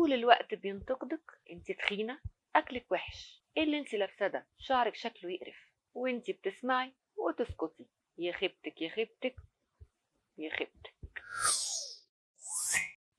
طول الوقت بينتقدك انت تخينة، اكلك وحش، ايه اللي انت لابسه ده، شعرك شكله يقرف، وانت بتسمعي وتسكتي. يا خيبتك يا خيبتك يا خيبتك.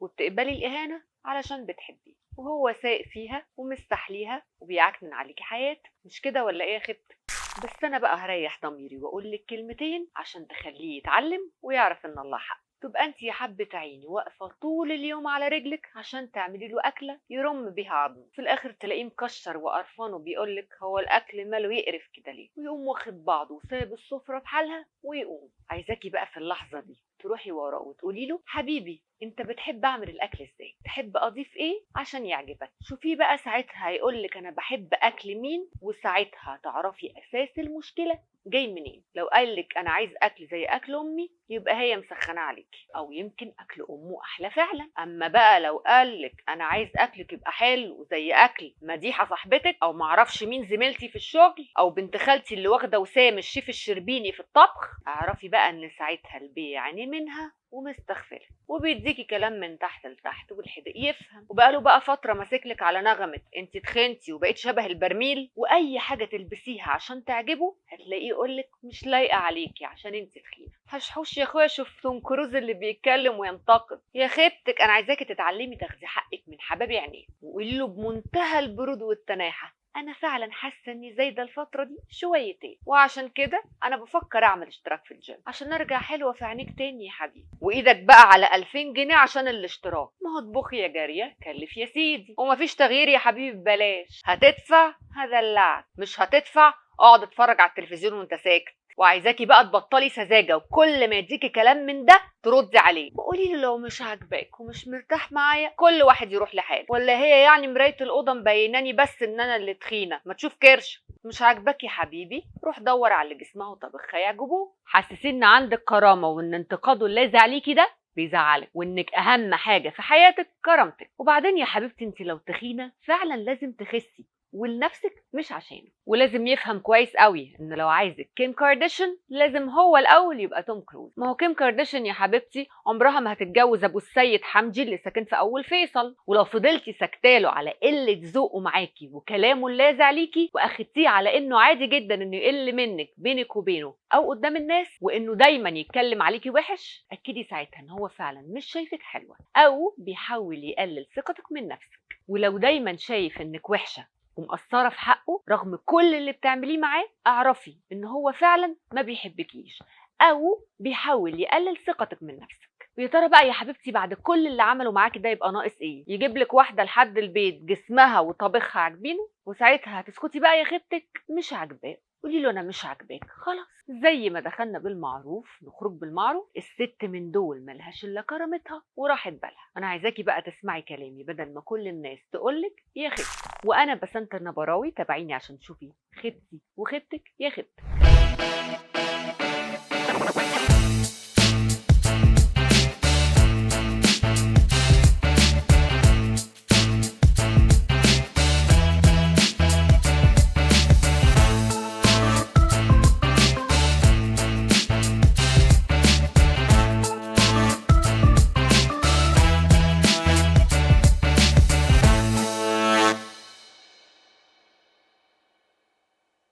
وبتقبلي الإهانة علشان بتحبيه، وهو سايق فيها ومستحليها وبيعكنن عليكي حياتك. مش كده ولا ايه يا خيبتك؟ بس انا بقى هريح ضميري واقول لك كلمتين عشان تخليه يتعلم ويعرف ان الله حق. تبقى انت يا حبة عيني واقفة طول اليوم على رجلك عشان تعملي له أكلة يرم بيها عظمه، في الآخر تلاقيه مكشر وقرفان وبيقولك هو الأكل ماله يقرف كده ليه، ويقوم واخد بعضه وسايب السفرة بحالها ويقوم. عايزاكي بقى في اللحظة دي تروحي وراه وتقولي له حبيبي انت بتحب اعمل الاكل ازاي، تحب اضيف ايه عشان يعجبك. شوفيه بقى ساعتها هيقولك انا بحب اكل مين، وساعتها تعرفي اساس المشكلة جاي منين. لو قالك انا عايز اكل زي اكل امي يبقى هي مسخنه عليكي، او يمكن اكل امه احلى فعلا. اما بقى لو قالك انا عايز اكلك يبقى حلو زي اكل مديحه صاحبتك، او معرفش مين زميلتي في الشغل، او بنت خالتي اللي واخده وسام الشيف الشربيني في الطبخ، اعرفي بقى ان ساعتها البيعني منها ومستغفله وبيديكي كلام من تحت لتحت، والحدق يفهم وبقاله بقى فتره ماسكلك على نغمه انت تخنتي وبقيت شبه البرميل، واي حاجه تلبسيها عشان تعجبه هتلاقيه يقولك مش لايقه عليكي عشان انت تخينه. حشحوش يا اخويا، شوف توم كروز اللي بيتكلم وينتقد. يا خيبتك انا عايزاكي تتعلمي تاخدي حقك من حباب عينيه وقولي له بمنتهى البرود والتناحه انا فعلا حاسه اني زايده الفتره دي شويتين، وعشان كده انا بفكر اعمل اشتراك في الجيم عشان ارجع حلوه في عينيك تاني يا حبيبي. وايدك بقى على 2000 جنيه عشان الاشتراك. ما هو اطبخي يا جاريه كلف يا سيدي، ومفيش تغيير يا حبيبي ببلاش. هتدفع هدلعك، مش هتدفع اقعد اتفرج على التلفزيون وانت ساكت. وعايزاكي بقى تبطلي سذاجه، وكل ما يديكي كلام من ده تردي عليه وقولي له لو مش عاجباك ومش مرتاح معايا كل واحد يروح لحاله. ولا هي يعني مرايه الاوضه مبيناني بس ان انا اللي تخينه؟ ما تشوف كرش. مش عاجباك يا حبيبي روح دور على اللي جسمها وطبخها يعجبوه. حسسين ان عندك كرامه وان انتقاده اللي عليكي ده بيزعلك، وانك اهم حاجه في حياتك كرامتك. وبعدين يا حبيبتي انت لو تخينه فعلا لازم تخسي ولنفسك مش عشانه. ولازم يفهم كويس قوي ان لو عايزك كيم كارديشيان لازم هو الاول يبقى توم كروز. ما هو كيم كارديشيان يا حبيبتي عمرها ما هتتجوز ابو السيد حمدي اللي ساكن في اول فيصل. ولو فضلتي سكتاله على قله ذوقه معاكي وكلامه اللاذع عليكي واخدتيه على انه عادي جدا انه يقل منك بينك وبينه او قدام الناس، وانه دايما يتكلم عليكي وحش، اكدي ساعتها ان هو فعلا مش شايفك حلوه او بيحاول يقلل ثقتك من نفسك. ولو دايما شايف انك وحشه ومقصرة في حقه رغم كل اللي بتعمليه معاه، اعرفي ان هو فعلا ما بيحبكيش او بيحاول يقلل ثقتك من نفسك. ويا ترى بقى يا حبيبتي بعد كل اللي عمله معاكي ده يبقى ناقص ايه؟ يجيب لك واحده لحد البيت جسمها وطبخها عاجبينه؟ وساعتها هتسكتي بقى يا خيبتك؟ مش عاجباه قولي له انا مش عاجباك خلاص. زي ما دخلنا بالمعروف نخرج بالمعروف. الست من دول ملهاش الا كرامتها وراحت بالها. انا عايزاكي بقى تسمعي كلامي بدل ما كل الناس تقولك يا خيبتي. وانا بسنت النبراوي، تابعيني عشان تشوفي خيبتي وخيبتك يا خيبتك.